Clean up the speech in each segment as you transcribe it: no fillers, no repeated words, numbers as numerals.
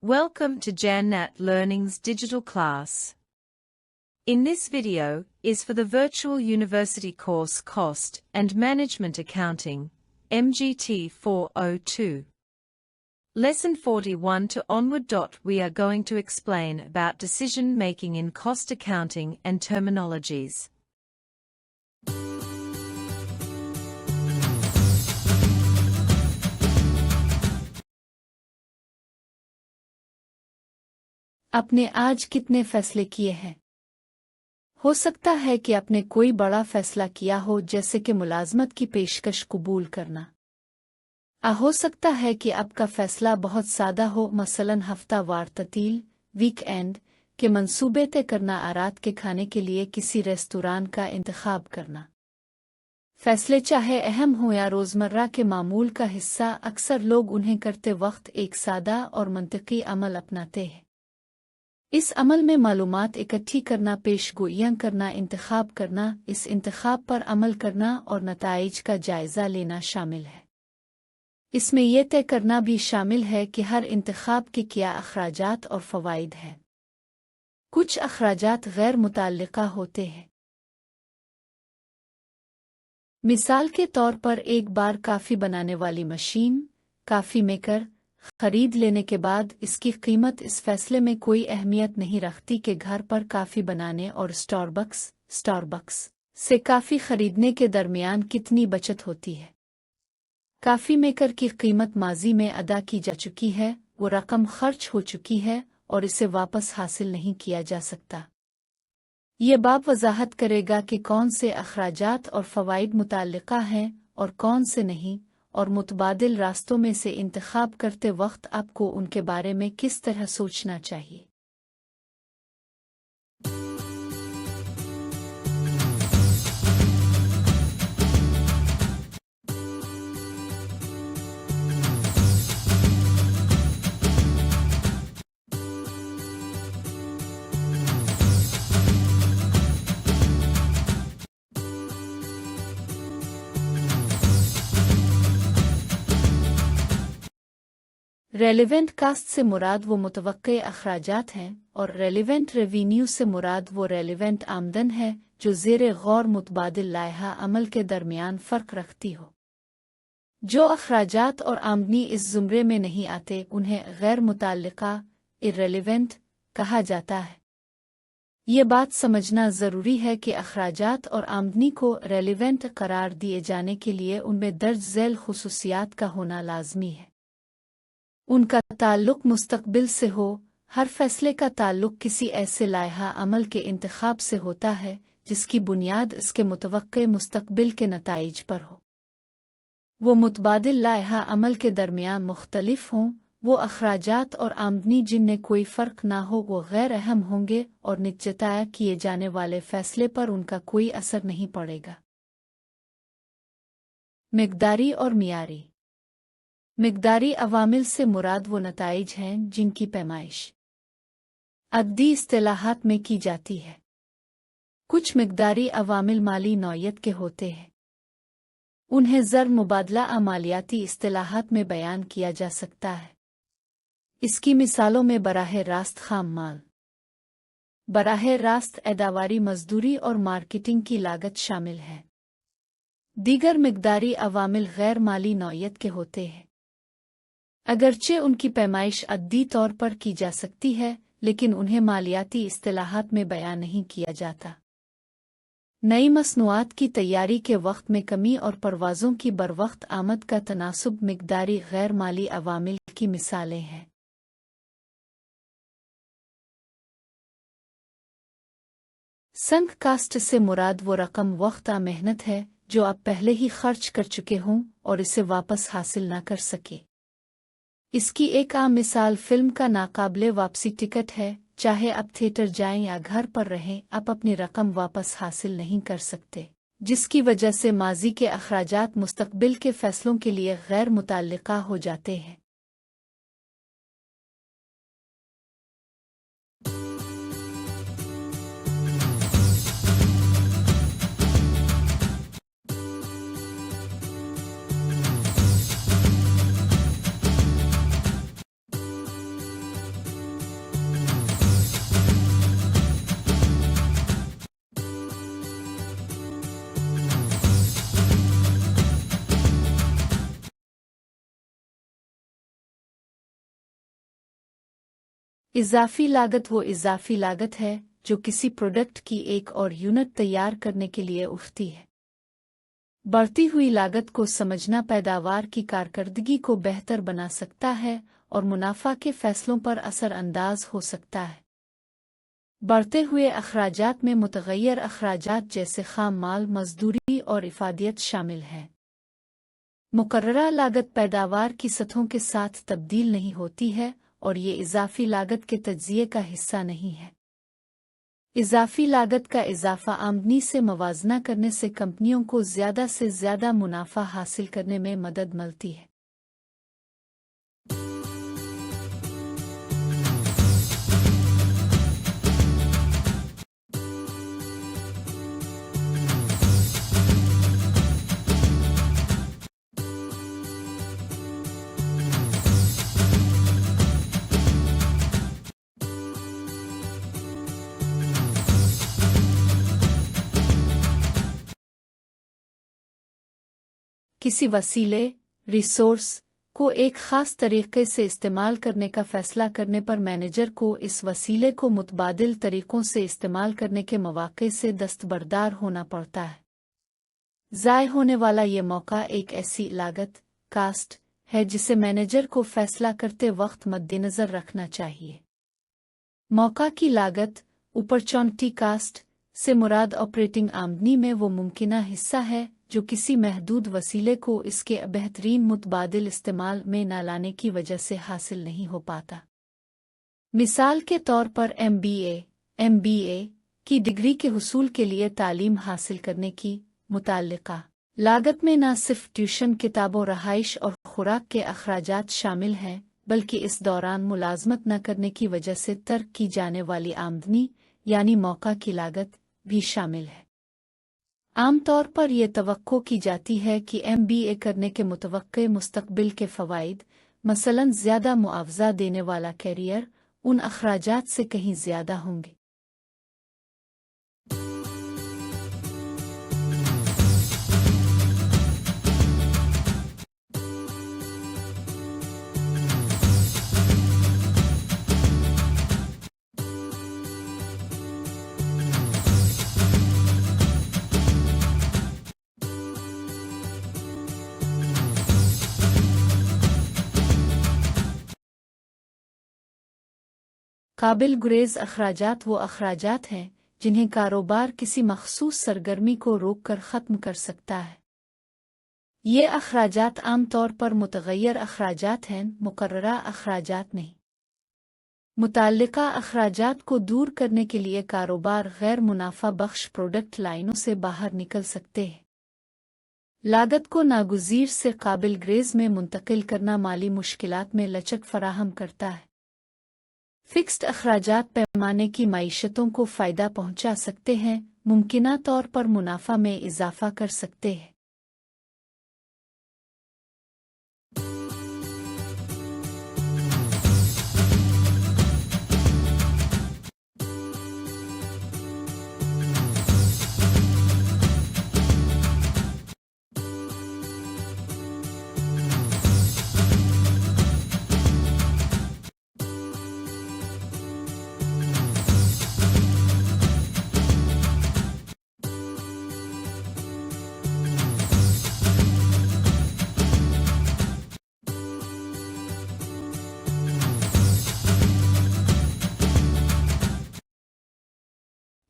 Welcome to Jannat Learning's digital class. In this video is for the Virtual University course Cost and Management Accounting, MGT 402. Lesson 41 to onward. We are going to explain about decision making in cost accounting and terminologies. आपने आज कितने फैसले किए हैं? हो सकता है कि आपने कोई बड़ा फैसला किया हो, जैसे कि मुलाजमत की पेशकश कबूल करना। हो सकता है कि आपका फैसला बहुत सादा हो, मसलन हफ्तावार ततील, वीकेंड के मंसूबे तय करना, रात के खाने के लिए किसी रेस्तोरां का इंतखाब करना। फैसले चाहे अहम हो या रोज़मर्रा के मामूल का हिस्सा, अक्सर लोग उन्हें करते वक्त एक सादा और मंतकी अमल अपनाते हैं। इस अमल में मालूमात इकट्ठी करना, पेशगोइयां करना, इंतखाब करना, इस इंतखाब पर अमल करना और नताइज का जायज़ा लेना शामिल है। इसमें यह तय करना भी शामिल है कि हर इंतखाब के क्या अखराजात और फ़वाइद हैं। कुछ अखराजात गैर मुताल्लिका होते हैं। मिसाल के तौर पर एक बार काफ़ी बनाने वाली मशीन, काफ़ी मेकर, खरीद लेने के बाद इसकी कीमत इस फैसले में कोई अहमियत नहीं रखती कि घर पर काफ़ी बनाने और स्टारबक्स से काफ़ी खरीदने के दरमियान कितनी बचत होती है। काफ़ी मेकर की कीमत माजी में अदा की जा चुकी है, वो रकम खर्च हो चुकी है और इसे वापस हासिल नहीं किया जा सकता। ये बाब वजाहत करेगा कि कौन से अखराजात और फ़वाइद मुताल्लिका हैं और कौन से नहीं, और मुतबादिल रास्तों में से इंतखाब करते वक्त आपको उनके बारे में किस तरह सोचना चाहिए। रेलिवेंट कास्ट से मुराद वो मुतवक्के अखराजात हैं और रेलिवेंट रेवेन्यू से मुराद वो रेलिवेंट आमदन है जो ज़ेरे गौर मुतबादिल लायहा अमल के दरमियान फ़र्क रखती हो। जो अखराजात और आमदनी इस ज़ुमरे में नहीं आते, उन्हें गैर मुताल्लिका इर्रेलिवेंट कहा जाता है। ये बात समझना ज़रूरी है कि अखराजात और आमदनी को रेलिवेंट करार दिए जाने के लिए उनमें दर्ज झैल खुसूसियात का होना लाजमी है। उनका ताल्लुक मुस्तकबिल से हो। हर फैसले का ताल्लुक किसी ऐसे लायहा अमल के इंतखाब से होता है जिसकी बुनियाद इसके मुतवक्के मुस्तकबिल के नताइज पर हो। वो मुतबादिल लायहा अमल के दरमियान मुख्तलिफ हों। वो अखराजात और आमदनी जिनमें कोई फ़र्क ना हो, वो गैर अहम होंगे और निश्चिताया किए जाने वाले फैसले पर उनका कोई असर नहीं पड़ेगा। मिक़दारी और मियारी। मिक़दारी अवामिल से मुराद वो नताइज हैं जिनकी पैमाइश अददी इस्तिलाहात में की जाती है। कुछ मिक़दारी अवामिल माली नौयत के होते हैं। उन्हें ज़र मुबादला अमालियाती इस्तिलाहात में बयान किया जा सकता है। इसकी मिसालों में बराह रास्त खाम माल, बराह रास्त ऐदावारी, मजदूरी और मार्केटिंग की लागत शामिल है। दीगर मिक़दारी अवामिल गैर माली नौयत के होते हैं। अगरचे उनकी पैमाइश अद्दी तौर पर की जा सकती है, लेकिन उन्हें मालियाती इस्तिलाहात में बयान नहीं किया जाता। नई मसनूआत की तैयारी के वक्त में कमी और परवाज़ों की बरवक्त आमद का तनासुब मिक़दारी गैर माली अवामिल की मिसालें हैं। संक कास्ट से मुराद वो रकम वक़्ता मेहनत है जो आप पहले ही खर्च कर चुके हों और इसे वापस हासिल न कर सके। इसकी एक आम मिसाल फिल्म का नाकाबिले वापसी टिकट है। चाहे आप थिएटर जाएं या घर पर रहें, आप अपनी रकम वापस हासिल नहीं कर सकते, जिसकी वजह से माजी के अखराजात मुस्तकबिल के फैसलों के लिए गैर मुताल्लिका हो जाते हैं। इजाफी लागत वो इजाफी लागत है जो किसी प्रोडक्ट की एक और यूनिट तैयार करने के लिए उठती है। बढ़ती हुई लागत को समझना पैदावार की कारकर्दगी को बेहतर बना सकता है और मुनाफा के फैसलों पर असरअंदाज हो सकता है। बढ़ते हुए अखराजात में मुतगय्यर अखराजात जैसे खाम माल, मजदूरी और इफादियत शामिल हैं। मुकर्ररा लागत पैदावार की सतहों के साथ तब्दील नहीं होती है और ये इजाफी लागत के तज्जिये का हिस्सा नहीं है। इजाफी लागत का इजाफा आमदनी से मवाजना करने से कंपनियों को ज़्यादा से ज़्यादा मुनाफा हासिल करने में मदद मिलती है। किसी वसीले रिसोर्स को एक ख़ास तरीके से इस्तेमाल करने का फ़ैसला करने पर मैनेजर को इस वसीले को मुतबादिल तरीक़ों से इस्तेमाल करने के मौक़े से दस्तबरदार होना पड़ता है। ज़ाय होने वाला ये मौका एक ऐसी लागत कास्ट है जिसे मैनेजर को फ़ैसला करते वक्त मद्देनज़र रखना चाहिए। मौका की लागत अपॉर्चुनिटी कास्ट से मुराद ऑपरेटिंग आमदनी में वो मुमकिना हिस्सा है जो किसी महदूद वसीले को इसके बेहतरीन मुतबादिल इस्तेमाल में न लाने की वजह से हासिल नहीं हो पाता। मिसाल के तौर पर MBA की डिग्री के हुसूल के लिए तालीम हासिल करने की मुताल्लिका लागत में न सिर्फ ट्यूशन, किताबों, रहाइश और खुराक के अखराजात शामिल हैं, बल्कि इस दौरान मुलाजमत न करने की वजह से तर्क की जाने वाली आमदनी यानी मौका की लागत भी शामिल है। आमतौर पर यह तवक्को की जाती है कि MBA करने के मुतवक्के मुस्तकबिल के फ़वाइद, मसलन ज़्यादा मुआवजा देने वाला कैरियर, उन अखराजात से कहीं ज़्यादा होंगे। काबिल गुरेज अखराजात वो अखराजात हैं जिन्हें कारोबार किसी मखसूस सरगर्मी को रोककर ख़त्म कर सकता है। ये अखराजात आमतौर पर मुतगय्यर अखराजात हैं, मुकर्ररा अखराजात नहीं। मुताल्लिका अखराजात को दूर करने के लिए कारोबार गैर मुनाफा बख्श प्रोडक्ट लाइनों से बाहर निकल सकते हैं। लागत को नागुज़ीर से काबिल ग्रेज में मुंतकिल करना माली मुश्किलात में लचक फराहम करता है। फिक्स्ड अखराजात पैमाने की मईशतों को फ़ायदा पहुंचा सकते हैं, मुमकिना तौर पर मुनाफा में इजाफा कर सकते हैं।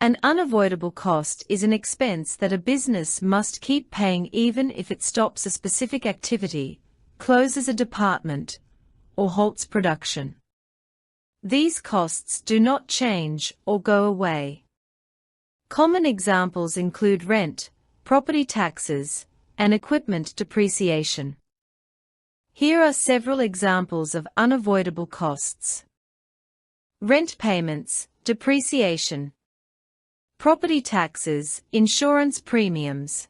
An unavoidable cost is an expense that a business must keep paying even if it stops a specific activity, closes a department, or halts production. These costs do not change or go away. Common examples include rent, property taxes, and equipment depreciation. Here are several examples of unavoidable costs. Rent payments, depreciation, property taxes, insurance premiums,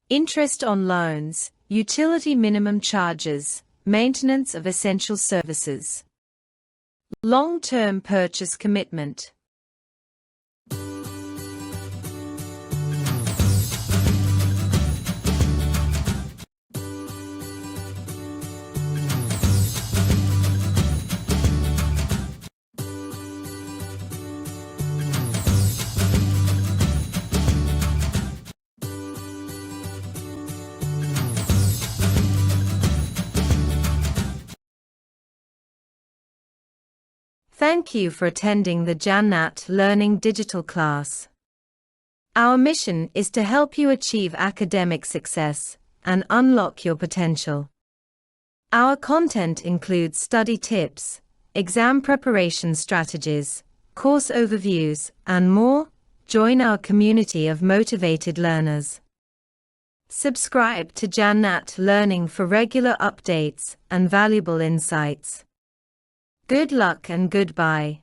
interest on loans, utility minimum charges, maintenance of essential services, long-term purchase commitment. Thank you for attending the Jannat Learning Digital class. Our mission is to help you achieve academic success and unlock your potential. Our content includes study tips, exam preparation strategies, course overviews, and more. Join our community of motivated learners. Subscribe to Jannat Learning for regular updates and valuable insights. Good luck and goodbye.